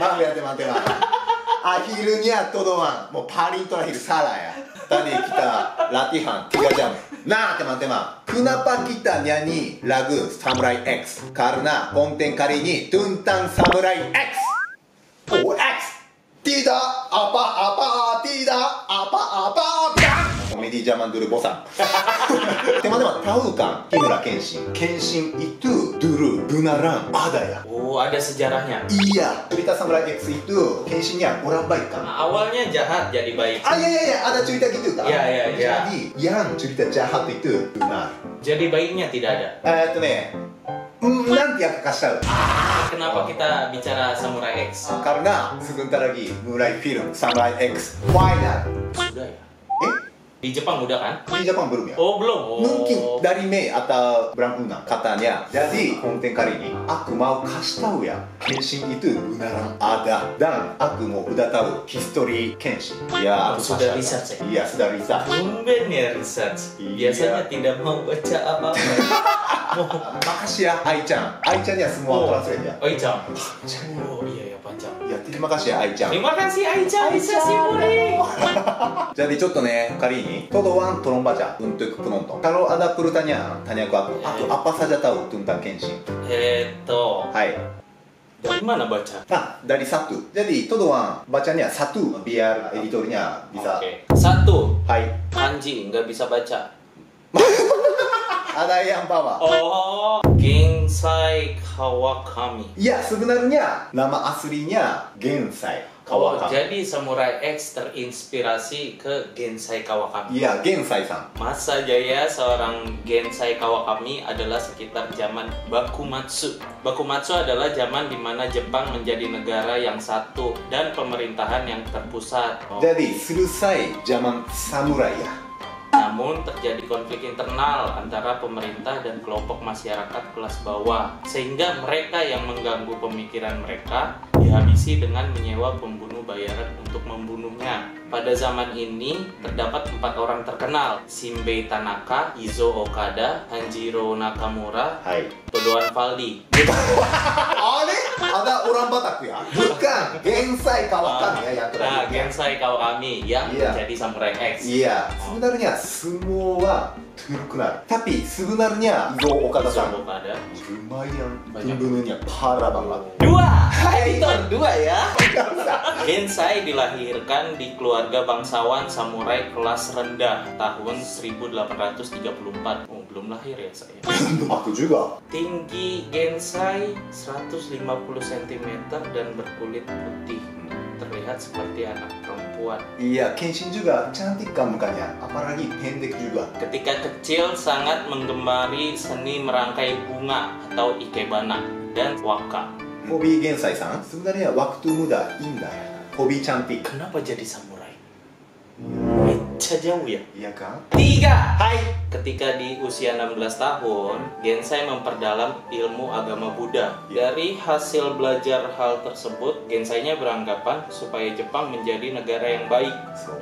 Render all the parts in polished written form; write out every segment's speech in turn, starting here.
Bang, mate. Akhirnya Todoan, mau paling terakhir salah ya. Tadi kita latihan 3 jam. Nah teman-teman, kenapa kita nyanyi lagu Samurai X? Karena konten kali ini tentang Samurai X. Oh X, tidak apa-apa, tidak apa-apa. Komedi zaman dulu bosan. Teman-teman tahu kan Kimura Kenshin? Kenshin itu dulu beneran ada ya. Oh, ada sejarahnya. Iya, cerita Samurai X itu Kenshinnya orang baik kan? Awalnya jahat jadi baik. Iya, ada cerita gitu kan? Iya. Jadi yang cerita jahat itu benar. Jadi baiknya tidak ada. Nanti aku kasih tahu. Kenapa kita bicara Samurai X? Karena sebentar lagi mulai film Samurai X final. Sudah ya? Di Jepang udah kan? Di Jepang belum ya? Oh belum. Mungkin dari Mei atau bulan 6 katanya. Jadi konten kali ini aku mau kasih tahu ya, Kenshin itu beneran ada dan aku mau udah tahu history Kenshin. Ya, aku Sudah research ya? Iya, sudah research. Tumben ya research. Iya. Biasanya tidak mau baca apa-apa. Makasih ya, Ai-chan. Ai-chan ya semua translate ya. Ai-chan. Oh iya ya panjang. Ya, terima kasih ya, Ai-chan. Terima kasih Ai-chan. Jadi ちょっとね、kali ini Todoan tolong baca untuk penonton. Kalau ada pertanyaan, tanya ke aku. Aku apa saja tahu tentang Kenshin. Hai. Dari mana baca? Nah, dari satu. Jadi Todoan bacanya satu biar editornya bisa. Oke. Satu. Hai. Kanji nggak bisa baca. Ada yang bawah. Oh, Gensai Kawakami. Ya, sebenarnya nama aslinya Gensai Oh, Kawakami. jadi Samurai X terinspirasi ke Gensai Kawakami. Iya, Gensai-san. Masa jaya seorang Gensai Kawakami adalah sekitar zaman Bakumatsu. Bakumatsu adalah zaman di mana Jepang menjadi negara yang satu dan pemerintahan yang terpusat. Jadi selesai zaman samurai ya. Namun terjadi konflik internal antara pemerintah dan kelompok masyarakat kelas bawah, sehingga mereka yang mengganggu pemikiran mereka dihabisi dengan menyewa pembunuh bayaran untuk membunuhnya. Pada zaman ini terdapat 4 orang terkenal: Shinbei Tanaka, Izo Okada, Hanjiro Nakamura, Hai. Todoan Faldi. Ale? Ada orang Batak ya? Bukan, Gensai Kawakami ya yang Nah, terakhir. Gensai Kawakami yang Iya. menjadi Samurai X. Iya, sebenarnya semua terkenal. Tapi sebenarnya Izo Okada-san Izo Okada. lumayan Banyak. pembunuhnya parah banget. 2. Editor 2 ya. Gensai dilahirkan di keluarga bangsawan samurai kelas rendah tahun 1834. Oh, belum lahir ya saya. Aku juga. Tinggi Gensai 150 cm dan berkulit putih. Terlihat seperti anak perempuan. Iya, Kenshin juga cantik kan mukanya, apalagi pendek juga. Ketika kecil sangat menggemari seni merangkai bunga atau ikebana dan waka. Hobi Gensai-san, sebenarnya waktu muda indah. Hobi cantik. Kenapa jadi samurai? Mecha jauh ya? Iya kan? 3. Hai. Ketika di usia 16 tahun, Gensai memperdalam ilmu agama Buddha. Dari hasil belajar hal tersebut, Gensai-nya beranggapan supaya Jepang menjadi negara yang baik.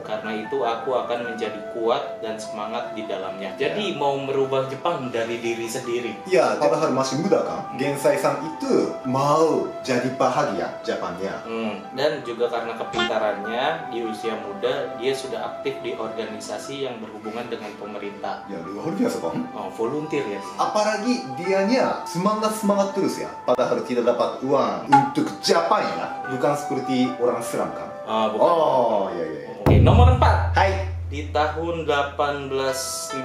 Karena itu aku akan menjadi kuat dan semangat di dalamnya. Jadi mau merubah Jepang dari diri sendiri. Iya, padahal masih muda kan? Gensai-san itu mau jadi bahagia Japannya. Dan juga karena kepintarannya di usia muda, dia sudah aktif di organisasi yang berhubungan dengan pemerintah. Ya, luar biasa kan? Oh, volunteer ya. Apalagi dianya semangat terus ya. Padahal tidak dapat uang untuk Jepang ya. Bukan seperti orang Islam kan? Bukan. Oh, iya. Oke, nomor 4. Hai. Di tahun 1853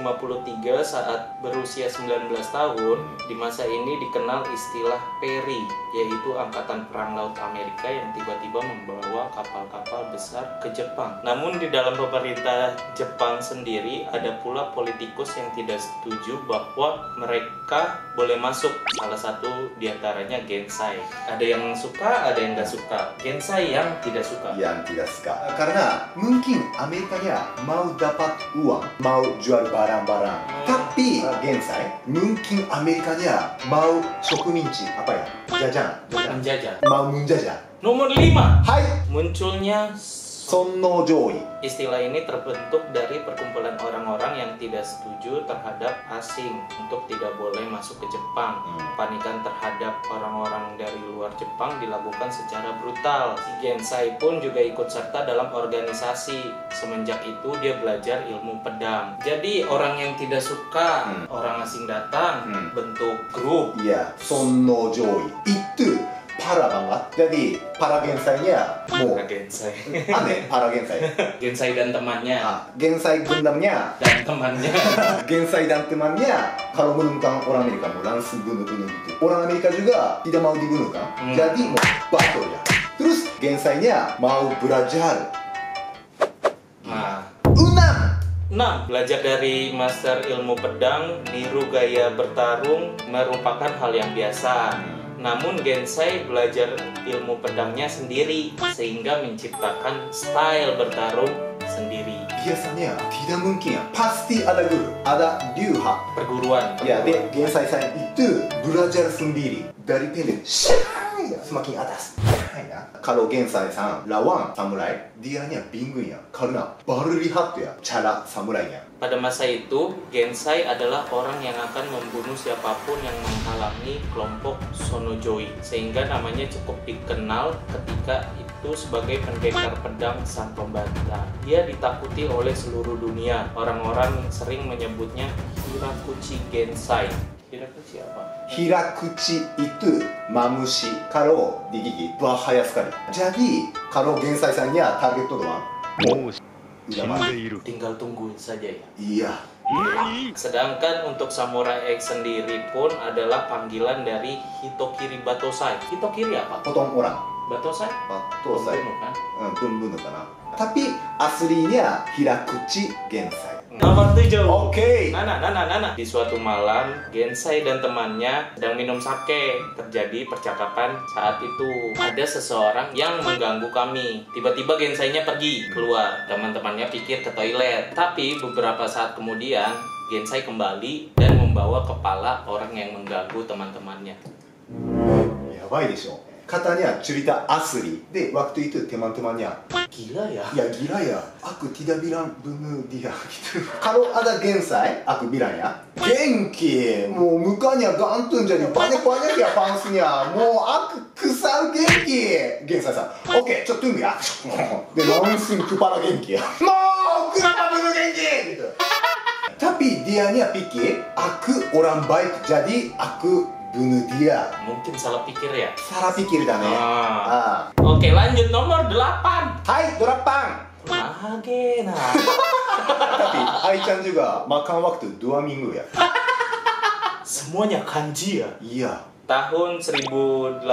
saat berusia 19 tahun, di masa ini dikenal istilah Perry, yaitu Angkatan Perang Laut Amerika yang tiba-tiba membawa kapal-kapal besar ke Jepang. Namun di dalam pemerintah Jepang sendiri ada pula politikus yang tidak setuju bahwa mereka boleh masuk. Salah satu diantaranya Gensai. Ada yang suka, ada yang nggak suka. Gensai yang tidak suka. Yang tidak suka. Karena mungkin Amerikanya mau dapat uang, mau jual barang-barang. Tapi Gensai mungkin Amerikanya mau shokuninchi, apa ya? Jajan. Menjajah. Mau menjajah. Nomor 5. Hai. Munculnya Sonno Joy. Istilah ini terbentuk dari perkumpulan orang-orang yang tidak setuju terhadap asing untuk tidak boleh masuk ke Jepang. Panikan terhadap orang-orang dari luar Jepang dilakukan secara brutal. Si Gensai pun juga ikut serta dalam organisasi. Semenjak itu dia belajar ilmu pedang. Jadi orang yang tidak suka orang asing datang bentuk grup. Iya, Sonno Joy. Itu parah banget. Jadi para Gensai-nya mau Gensai. aneh para Gensai. Gensai dan temannya. Gensai gundamnya Dan temannya. Gensai dan temannya kalau menemukan orang Amerika mau langsung bunuh-bunuh gitu. Orang Amerika juga tidak mau dibunuh kan. Jadi mau battle ya. Terus Gensai-nya mau belajar. Nah, 6. Belajar dari master ilmu pedang, niru gaya bertarung merupakan hal yang biasa. Namun Gensai belajar ilmu pedangnya sendiri sehingga menciptakan style bertarung sendiri. Biasanya tidak mungkin ya. Pasti ada guru, ada ryuha. Perguruan. Ya, Gensai-san itu belajar sendiri dari pendek semakin atas. Ya. Kalau Gensai-san lawan samurai, dianya bingung ya karena baru lihat ya cara samurainya. Pada masa itu, Gensai adalah orang yang akan membunuh siapapun yang menghalangi kelompok Sonojoi, sehingga namanya cukup dikenal ketika itu sebagai pendekar pedang sang pembantah. Dia ditakuti oleh seluruh dunia. Orang-orang sering menyebutnya Hirakuchi Gensai. Hirakuchi apa? Hirakuchi itu mamushi kalau digigit bahaya sekali. Jadi kalau Gensai-sannya target doang, tinggal tunggu saja ya. Iya. Sedangkan untuk Samurai X sendiri pun adalah panggilan dari Hitokiri Batosai. Hitokiri apa? Potong orang. Batosai? Batosai. Pembunuh kan? Pembunuh kana. Tapi aslinya Hirakuchi Gensai. Nomor 7. Oke. Nana. Di suatu malam, Gensai dan temannya sedang minum sake. Terjadi percakapan saat itu. Ada seseorang yang mengganggu kami. Tiba-tiba Gensai-nya pergi keluar. Teman-temannya pikir ke toilet. Tapi beberapa saat kemudian, Gensai kembali dan membawa kepala orang yang mengganggu teman-temannya. Yabai desho. Katanya cerita asli. De, waktu itu teman-temannya, Gila ya? ya gila ya, aku tidak bilang bunuh dia gitu. Kalau ada Gensai, aku bilang ya, Genki, mau mukanya ganteng jadi banyak-banyak ya fansnya. Mau aku kesal Genki. Gensai-san, oke, tunggu ya. De, langsung kepala Genki ya. Mau, kenapa bunuh Genki? Gitu. Tapi dianya pikir, aku orang baik, jadi aku bunuh dia. Mungkin salah pikir ya? Salah pikir dah nih. Oke, lanjut nomor 8. Hai, Dorapang. Nagena. Tapi Ai-chan juga makan waktu 2 minggu ya. Semuanya kanji ya? Iya. Tahun 1863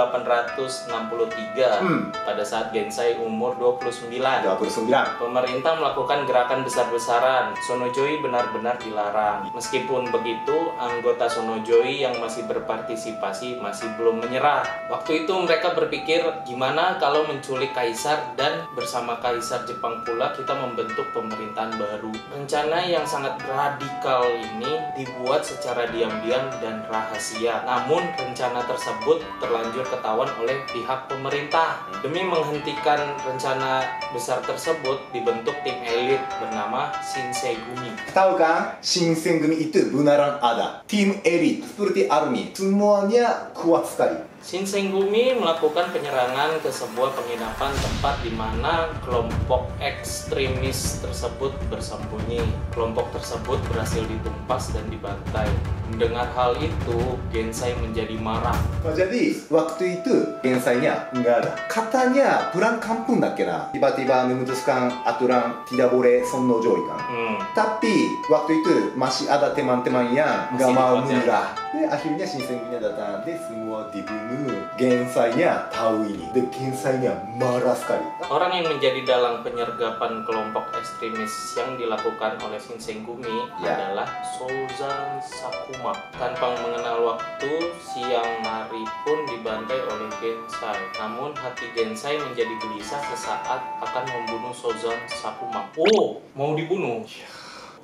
pada saat Gensai umur 29. 29. Pemerintah melakukan gerakan besar-besaran. Sonojoi benar-benar dilarang. Meskipun begitu, anggota Sonojoi yang masih berpartisipasi masih belum menyerah. Waktu itu mereka berpikir, gimana kalau menculik kaisar dan bersama kaisar Jepang pula kita membentuk pemerintahan baru. Rencana yang sangat radikal ini dibuat secara diam-diam dan rahasia. Namun rencana tersebut terlanjur ketahuan oleh pihak pemerintah. Demi menghentikan rencana besar tersebut, dibentuk tim elit bernama Shinsengumi. Tahu kan? Shinsengumi itu benaran ada. Tim elit seperti army. Semuanya kuat sekali. Shinsengumi melakukan penyerangan ke sebuah penginapan tempat di mana kelompok ekstremis tersebut bersembunyi. Kelompok tersebut berhasil ditumpas dan dibantai. Mendengar hal itu, Gensai menjadi marah. Jadi waktu itu Gensai-nya nggak ada. Katanya pulang kampung dah kira. Tiba-tiba memutuskan aturan tidak boleh Sonojoi kan. Tapi waktu itu masih ada teman-teman yang nggak mau menyerah. Akhirnya Shinsengumi datang. Semua dibunuh. Gensai-nya tahu ini. Gensai-nya marah sekali. Orang yang menjadi dalang penyergapan kelompok ekstremis yang dilakukan oleh Shinsengumi adalah Souzan Sakuma. Tanpa mengenal waktu, siang hari pun dibantai oleh Gensai. Namun hati Gensai menjadi gelisah sesaat akan membunuh Souzan Sakuma. Oh, mau dibunuh?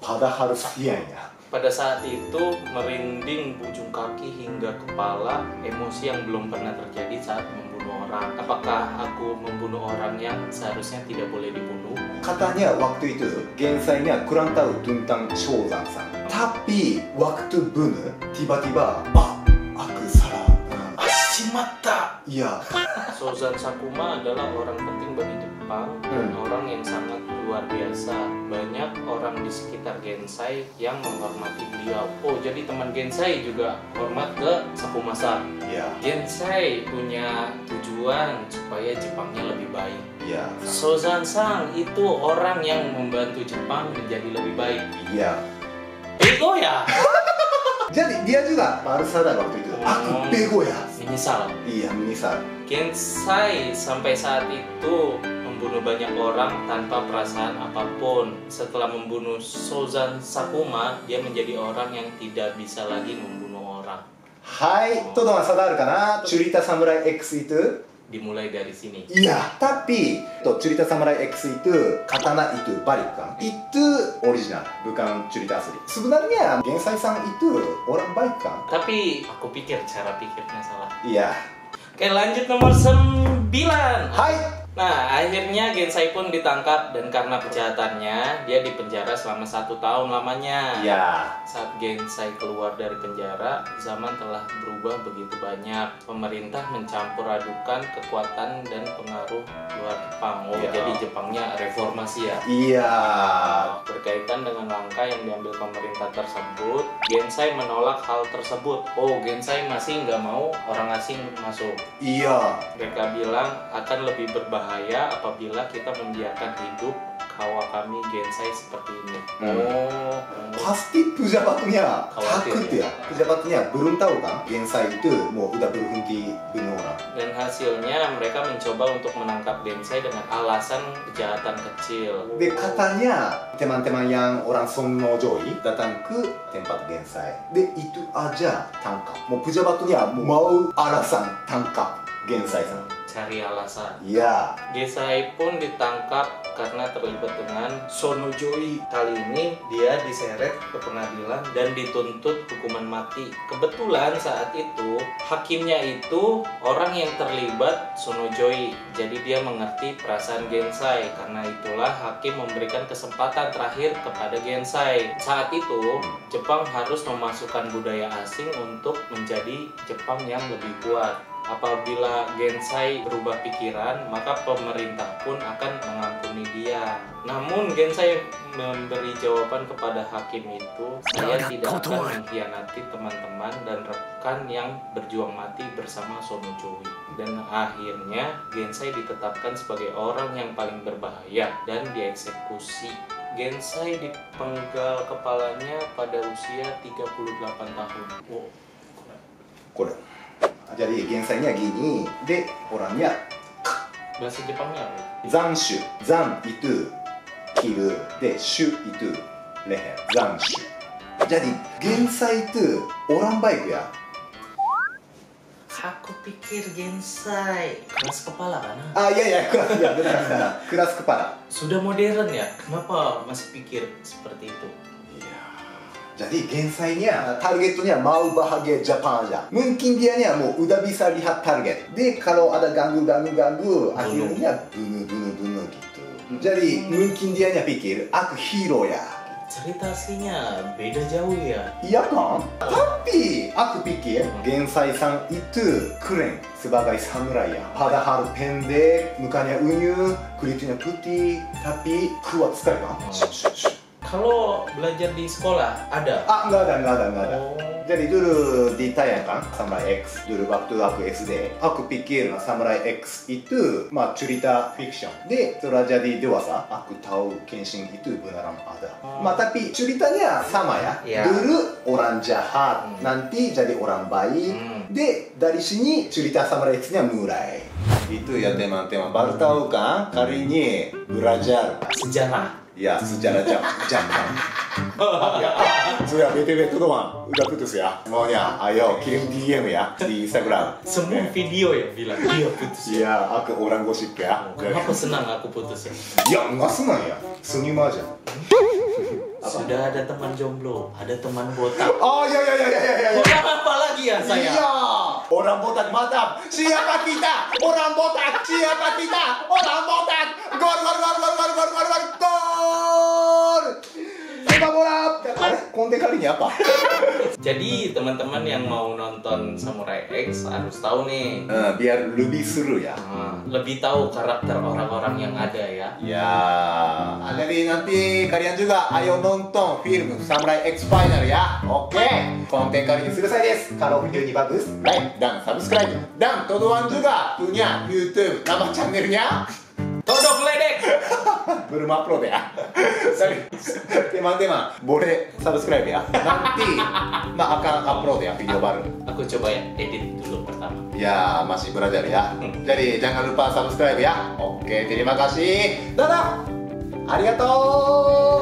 Padahal siang ya. Pada saat itu merinding ujung kaki hingga kepala, emosi yang belum pernah terjadi saat membunuh orang. Apakah aku membunuh orang yang seharusnya tidak boleh dibunuh? Katanya waktu itu Gensai-nya kurang tahu tentang Shozan-san. Tapi waktu bunuh tiba-tiba aku salah. Shimatta! Iya. Shozan Sakuma adalah orang penting bagi Jepang dan orang yang sangat luar biasa. Banyak orang di sekitar Gensai yang menghormati beliau. Oh, jadi teman Gensai juga hormat ke Sakuma-san. Iya. Gensai punya tujuan supaya Jepangnya lebih baik. Iya. Shozan-san itu orang yang membantu Jepang menjadi lebih baik. Iya. Bego ya? Jadi dia juga baru sadar waktu itu. Aku bego ya. Menyesal. Iya, menyesal. Gensai sampai saat itu membunuh banyak orang tanpa perasaan apapun. Setelah membunuh Shozan Sakuma, dia menjadi orang yang tidak bisa lagi membunuh orang. Hai, Todoman sadar kana? Cerita Samurai X itu? Dimulai dari sini. Iya, tapi cerita Samurai X itu katana itu balik kan? Itu original, bukan cerita asli. Sebenarnya Gensai-san itu orang baik kan? Tapi aku pikir cara pikirnya salah. Iya. Oke, lanjut nomor 9. Hai. Nah, akhirnya Gensai pun ditangkap dan karena kejahatannya dia dipenjara selama 1 tahun lamanya. Iya. Saat Gensai keluar dari penjara, zaman telah berubah begitu banyak. Pemerintah mencampur adukan kekuatan dan pengaruh luar Jepang. Oh, Ya. jadi Jepangnya reformasi ya. Iya. Berkaitan dengan langkah yang diambil pemerintah tersebut, Gensai menolak hal tersebut. Oh, Gensai masih nggak mau orang asing masuk. Iya. Mereka bilang akan lebih berbahaya apabila kita membiarkan hidup Kawakami Gensai seperti ini. Pasti pejabatnya Khawatir, takut ya. Pejabatnya belum tahu kan? Gensai itu mau udah berhenti bunuh orang. Dan hasilnya mereka mencoba untuk menangkap Gensai dengan alasan kejahatan kecil. De katanya teman-teman yang orang Sonojoi datang ke tempat Gensai. De itu aja tangkap. Mau pejabatnya mau alasan tangkap Gensai-san. Cari alasan. Iya. Gensai pun ditangkap karena terlibat dengan Sonojoi. Kali ini dia diseret ke pengadilan dan dituntut hukuman mati. Kebetulan saat itu hakimnya itu orang yang terlibat Sonojoi. Jadi dia mengerti perasaan Gensai. Karena itulah hakim memberikan kesempatan terakhir kepada Gensai. Saat itu Jepang harus memasukkan budaya asing untuk menjadi Jepang yang lebih kuat. Apabila Gensai berubah pikiran, maka pemerintah pun akan mengampuni dia. Namun Gensai memberi jawaban kepada hakim itu, saya tidak akan mengkhianati teman-teman dan rekan yang berjuang mati bersama Sonojoi. Dan akhirnya Gensai ditetapkan sebagai orang yang paling berbahaya dan dieksekusi. Gensai dipenggal kepalanya pada usia 38 tahun. Wow. Kore. Jadi Gensai-nya gini. De orangnya Bahasa Jepangnya apa? zanshu. Zan itu kill. De shu itu leher. Zanshu. Jadi Gensai itu orang baik ya. Aku pikir Gensai keras kepala kan? Iya keras ya benar. Keras kepala. Sudah modern ya? Kenapa masih pikir seperti itu? Jadi Gensai-nya targetnya mau bahagia Jepang aja. Mungkin dia mau udah bisa lihat target. De kalau ada ganggu akhirnya bunuh gitu. Jadi mungkin dia pikir aku hero ya. Cerita aslinya beda jauh ya. Iya kan? Tapi aku pikir Gensai-san itu keren sebagai samurai ya. Padahal pendek, mukanya unyu, kulitnya putih, tapi kuat sekali kan? Kalau belajar di sekolah ada? Nggak ada. Oh. Jadi dulu ditayangkan Samurai X. Dulu waktu aku SD, aku pikir Samurai X itu cerita fiction. De, setelah jadi dewasa, aku tahu Kenshin itu beneran ada. Tapi ceritanya sama ya. Ya. Dulu orang jahat, nanti jadi orang baik. De, dari sini cerita Samurai X-nya mulai. Itu ya teman-teman, baru tahu kan? Kali ini belajar Sejarah. Ya, secara jantan. Ya, sudah BTW Todoman udah putus ya. Semuanya, ayo kirim DM ya di Instagram. Semua video yang bilang dia putus. Ya, aku orang gosip ya. Kenapa senang aku putus ya? Ya, enggak senang ya. Senyum aja. Sudah ada teman jomblo, ada teman botak. Oh, ya. Kurang apa lagi ya saya? Iya, orang botak mantap. Siapa kita? Orang botak. Siapa kita? Orang botak. Gol. Sepak bola. Konten kali ini apa? Jadi teman-teman yang mau nonton Samurai X harus tahu nih. Biar lebih seru ya. Lebih tahu karakter orang-orang yang ada ya. Ya, jadi nanti kalian juga ayo nonton film Samurai X Final ya. Oke, konten kali ini selesai desu. Kalau video ini bagus, like dan subscribe. Dan Todoan juga punya YouTube nama channelnya Todok Ledek. belum upload ya. Sorry, teman-teman boleh subscribe ya. Nanti akan upload ya video baru. Aku coba ya edit dulu pertama. Ya, masih belajar ya. Jadi jangan lupa subscribe ya. Oke, terima kasih. Dadah. Arigatou.